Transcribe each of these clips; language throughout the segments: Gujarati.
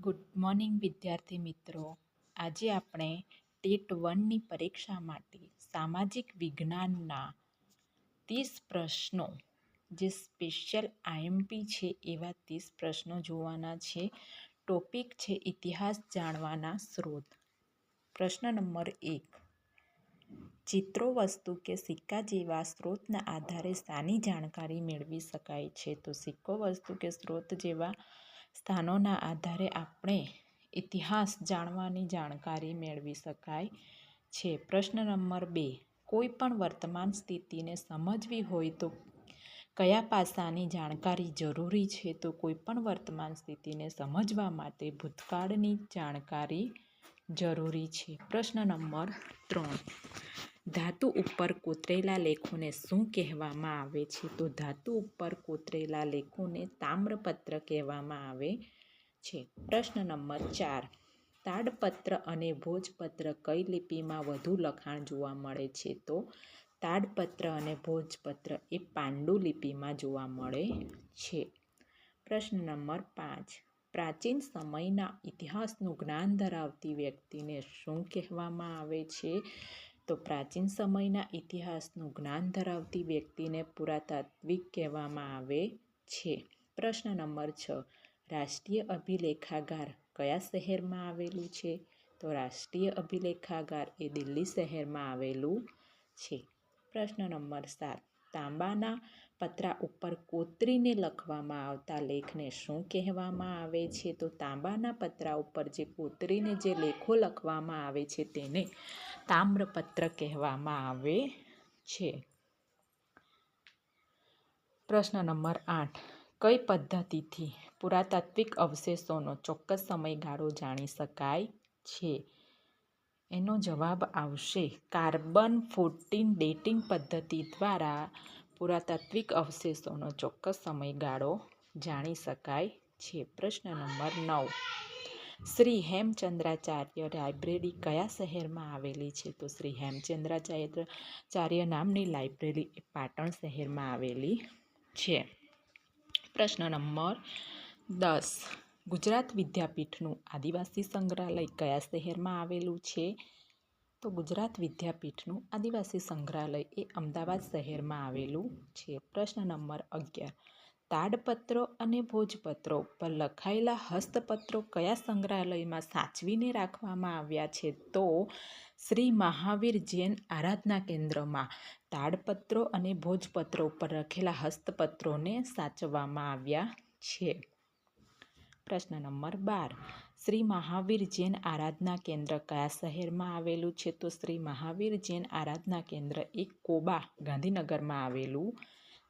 ગુડ મોર્નિંગ વિદ્યાર્થી મિત્રો. આજે આપણે ટેટ 1ની પરીક્ષા માટે સામાજિક વિજ્ઞાનના 30 પ્રશ્નો, જે સ્પેશિયલ આઈએમપી છે એવા 30 પ્રશ્નો જોવાના છે. ટોપિક છે ઇતિહાસ જાણવાના સ્ત્રોત. પ્રશ્ન નંબર 1. ચિત્રો, વસ્તુ કે સિક્કા જેવા સ્ત્રોતના આધારે શાની જાણકારી મેળવી શકાય છે? તો સિક્કો, વસ્તુ કે સ્ત્રોત જેવા સ્થાનોના આધારે આપણે ઇતિહાસ જાણવાની જાણકારી મેળવી શકાય છે. પ્રશ્ન નંબર 2. કોઈ પણ વર્તમાન સ્થિતિને સમજવી હોય તો કયા પાસાની જાણકારી જરૂરી છે? તો કોઈ પણ વર્તમાન સ્થિતિને સમજવા માટે ભૂતકાળની જાણકારી જરૂરી છે. પ્રશ્ન નંબર 3. ધાતુ ઉપર કોતરેલા લેખોને શું કહેવામાં આવે છે? તો ધાતુ ઉપર કોતરેલા લેખોને તામ્રપત્ર કહેવામાં આવે છે. પ્રશ્ન નંબર 4. તાડપત્ર અને ભોજપત્ર કઈ લિપિમાં વધુ લખાણ જોવા મળે છે? તો તાડપત્ર અને ભોજપત્ર એ પાંડુલિપિમાં જોવા મળે છે. પ્રશ્ન નંબર 5. પ્રાચીન સમયના ઇતિહાસનું જ્ઞાન ધરાવતી વ્યક્તિને શું કહેવામાં આવે છે? તો પ્રાચીન સમયના ઇતિહાસનું જ્ઞાન ધરાવતી વ્યક્તિને પુરાતાત્વિક કહેવામાં આવે છે. પ્રશ્ન નંબર 6. રાષ્ટ્રીય અભિલેખાગાર કયા શહેરમાં આવેલું છે? તો રાષ્ટ્રીય અભિલેખાગાર એ દિલ્હી શહેરમાં આવેલું છે. પ્રશ્ન નંબર 7. તાંબાના પતરા ઉપર કોતરીને લખવામાં આવતા લેખને શું કહેવામાં આવે છે? તો તાંબાના પતરા ઉપર જે કોતરીને જે લેખો લખવામાં આવે છે તેને તામ્રપત્ર કહેવામાં આવે છે. પ્રશ્ન નંબર 8. કઈ પદ્ધતિથી પુરાતાત્વિક અવશેષોનો ચોક્કસ સમયગાળો જાણી શકાય છે? એનો જવાબ આવશે કાર્બન 14 ડેટિંગ પદ્ધતિ દ્વારા પુરાતાત્વિક અવશેષોનો ચોક્કસ સમયગાળો જાણી શકાય છે. પ્રશ્ન નંબર 9. શ્રી હેમચંદ્રાચાર્ય લાઇબ્રેરી કયા શહેરમાં આવેલી છે? તો શ્રી હેમચંદ્રાચાર્ય નામની લાઇબ્રેરી એ પાટણ શહેરમાં આવેલી છે. પ્રશ્ન નંબર 10. ગુજરાત વિદ્યાપીઠનું આદિવાસી સંગ્રહાલય કયા શહેરમાં આવેલું છે? તો ગુજરાત વિદ્યાપીઠનું આદિવાસી સંગ્રહાલય એ અમદાવાદ શહેરમાં આવેલું છે. પ્રશ્ન નંબર 11. તાડપત્રો અને ભોજપત્રો પર લખાયેલા હસ્તપત્રો કયા સંગ્રહાલયમાં સાચવીને રાખવામાં આવ્યા છે? તો શ્રી મહાવીર જૈન આરાધના કેન્દ્રમાં તાડપત્રો અને ભોજપત્રો ઉપર લખેલા હસ્તપત્રોને સાચવવામાં આવ્યા છે. પ્રશ્ન નંબર 12. શ્રી મહાવીર જૈન આરાધના કેન્દ્ર કયા શહેરમાં આવેલું છે? તો શ્રી મહાવીર જૈન આરાધના કેન્દ્ર એ કોબા, ગાંધીનગરમાં આવેલું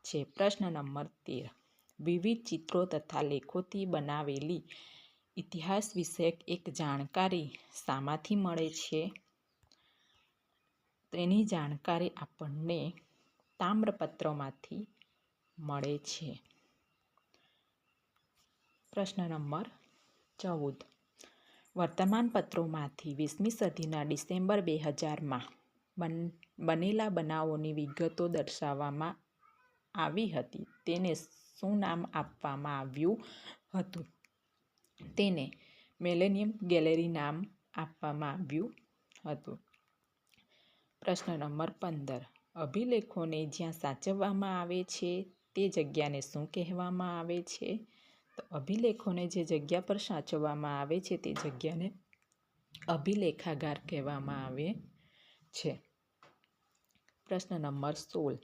છે. પ્રશ્ન નંબર 13. વિવિધ ચિત્રો તથા લેખોથી બનાવેલી ઇતિહાસ વિષયક એક જાણકારી શામાંથી મળે છે? તેની જાણકારી આપણને તામ્રપત્રોમાંથી મળે છે. પ્રશ્ન નંબર 14. વર્તમાનપત્રોમાંથી 20મી સદીના ડિસેમ્બર 2000માં બનેલા બનાવોની વિગતો દર્શાવવામાં આવી હતી. તેને શું નામ આપવામાં આવ્યું હતું? તેને મિલેનિયમ ગેલેરી નામ આપવામાં આવ્યું હતું. પ્રશ્ન નંબર 15. અભિલેખોને જ્યાં સાચવવામાં આવે છે તે જગ્યાને શું કહેવામાં આવે છે? તો અભિલેખોને જે જગ્યા પર સાચવવામાં આવે છે તે જગ્યાને અભિલેખાગાર કહેવામાં આવે છે. પ્રશ્ન નંબર 16.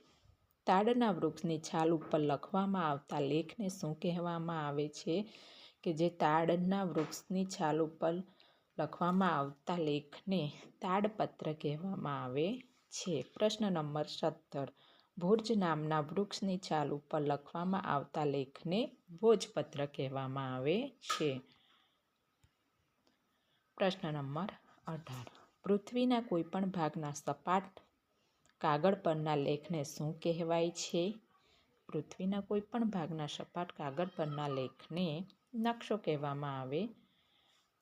તાડના વૃક્ષની છાલ ઉપર લખવામાં આવતા લેખને શું કહેવામાં આવે છે? કે જે તાડના વૃક્ષની છાલ ઉપર લખવામાં આવતા લેખને તાડપત્ર કહેવામાં આવે છે. પ્રશ્ન નંબર 17. ભોજ નામના વૃક્ષની છાલ ઉપર લખવામાં આવતા લેખને ભોજપત્ર કહેવામાં આવે છે. પ્રશ્ન નંબર 18. પૃથ્વીના કોઈપણ ભાગના સપાટ કાગળ પરના લેખને શું કહેવાય છે? પૃથ્વીના કોઈપણ ભાગના સપાટ કાગળ પરના લેખને નકશો કહેવામાં આવે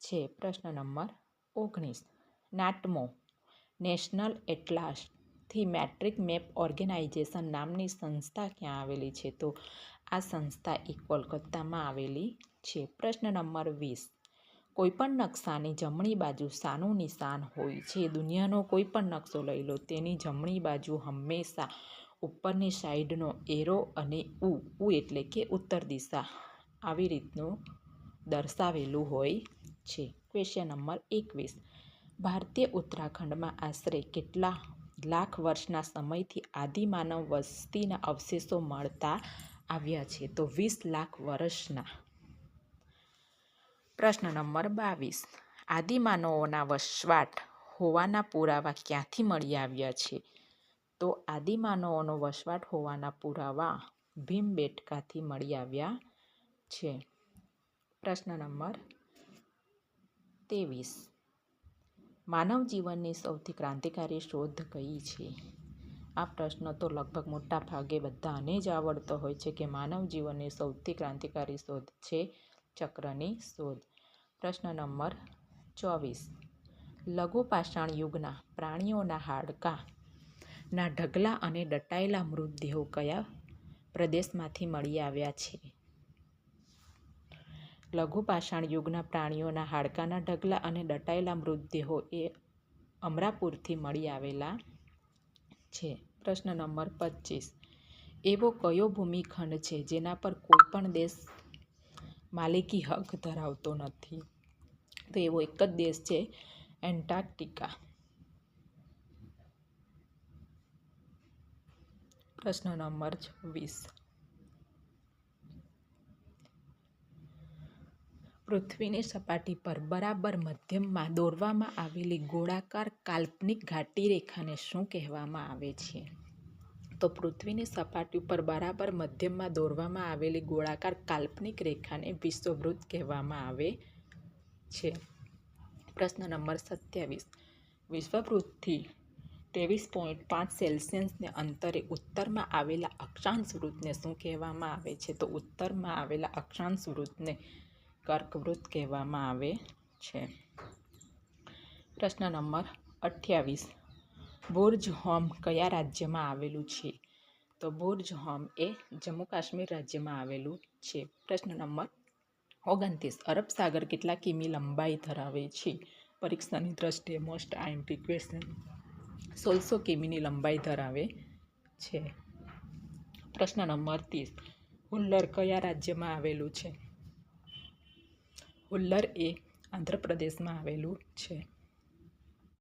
છે. પ્રશ્ન નંબર 19. NATMO national atlas thematic map organisation નામની સંસ્થા ક્યાં આવેલી છે? તો આ સંસ્થા એ કોલકાતામાં આવેલી છે. પ્રશ્ન નંબર 20. કોઈપણ નકશાની જમણી બાજુ શાનું નિશાન હોય છે? દુનિયાનો કોઈ પણ નકશો લઈ લો, તેની જમણી બાજુ હંમેશા ઉપરની સાઈડનો એરો અને ઉ એટલે કે ઉત્તર દિશા આવી રીતનું દર્શાવેલું હોય છે. Question number 21. ભારતીય ઉત્તરાખંડમાં આશરે કેટલા લાખ વર્ષના સમયથી આદિમાનવ વસ્તીના અવશેષો મળતા આવ્યા છે? તો 20 લાખ વર્ષના. પ્રશ્ન નંબર 22. આદિમાનવોના વસવાટ હોવાના પુરાવા ક્યાંથી મળી આવ્યા છે? તો આદિમાનવોનો વસવાટ હોવાના પુરાવા ભીમબેટકાથી મળી આવ્યા છે. પ્રશ્ન નંબર 23. માનવ જીવનની સૌથી ક્રાંતિકારી શોધ કઈ છે? આ પ્રશ્ન તો લગભગ મોટા ભાગે બધાને જ આવડતો હોય છે કે માનવ જીવનની સૌથી ક્રાંતિકારી શોધ છે ચક્રની શોધ. પ્રશ્ન નંબર 24. લઘુ પાષાણ યુગના પ્રાણીઓના હાડકાના ઢગલા અને દટાયેલા મૃતદેહો કયા પ્રદેશમાંથી મળી આવ્યા છે? લઘુ પાષાણ યુગના પ્રાણીઓના હાડકાના ઢગલા અને દટાયેલા મૃતદેહો એ અમરાપુરથી મળી આવેલા છે. પ્રશ્ન નંબર 25. એવો કયો ભૂમિખંડ છે જેના પર કોઈ પણ દેશ માલિકી હક ધરાવતો નથી? તો એવો એક જ દેશ છે, એન્ટાર્કટિકા. પ્રશ્ન નંબર 26. પૃથ્વીની સપાટી પર બરાબર મધ્યમાં દોરવામાં આવેલી ગોળાકાર કાલ્પનિક ઘાટી રેખાને શું કહેવામાં આવે છે? તો પૃથ્વીની સપાટી પર બરાબર મધ્યમાં દોરવામાં આવેલી ગોળાકાર કાલ્પનિક રેખાને વિષુવવૃત્ત કહેવામાં આવે છે. પ્રશ્ન નંબર 27. વિષુવવૃત્તથી 23.5 સેલ્સિયસને અંતરે ઉત્તરમાં આવેલા અક્ષાંશ વૃત્તને શું કહેવામાં આવે છે? તો ઉત્તરમાં આવેલા અક્ષાંશ વૃત્તને કર્કવૃત્ત કહેવામાં આવે છે. પ્રશ્ન નંબર 28. બુર્જ હોમ કયા રાજ્યમાં આવેલું છે? તો બુર્જ હોમ એ જમ્મુ કાશ્મીર રાજ્યમાં આવેલું છે. પ્રશ્ન નંબર 29. અરબ સાગર કેટલા કિમી લંબાઈ ધરાવે છે? પરીક્ષાની દ્રષ્ટિએ મોસ્ટ આઈએમપી ક્વેશ્ચન. 1600 કિમીની લંબાઈ ધરાવે છે. પ્રશ્ન નંબર 30. હુલ્લર કયા રાજ્યમાં આવેલું છે? હુલ્લર એ આંધ્રપ્રદેશમાં આવેલું છે.